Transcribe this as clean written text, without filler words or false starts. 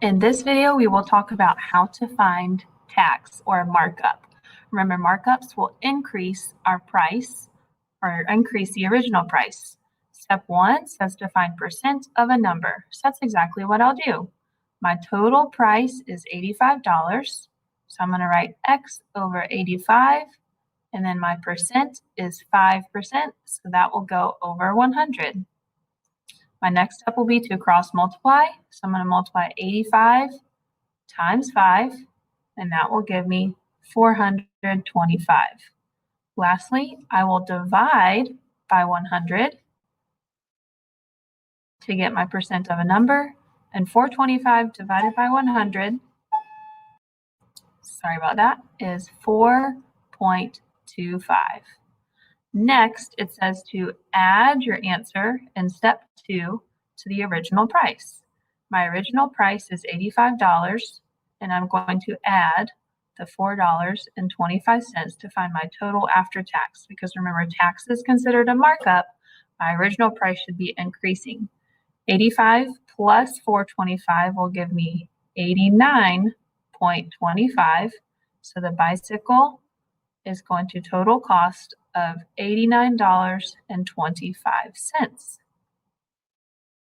In this video, we will talk about how to find tax or markup. Remember, markups will increase our price or increase the original price. Step 1 says to find percent of a number. So that's exactly what I'll do. My total price is $85. So I'm going to write X over 85. And then my percent is 5%. So that will go over 100. My next step will be to cross multiply. So I'm going to multiply 85 times 5, and that will give me 425. Lastly, I will divide by 100 to get my percent of a number, and 425 divided by 100, sorry about that, is 4.25. Next, it says to add your answer in step 2 to the original price. My original price is $85, and I'm going to add the $4.25 to find my total after tax, because remember, tax is considered a markup. My original price should be increasing. 85 plus 425 will give me 89.25. So the bicycle is going to total cost of $89.25.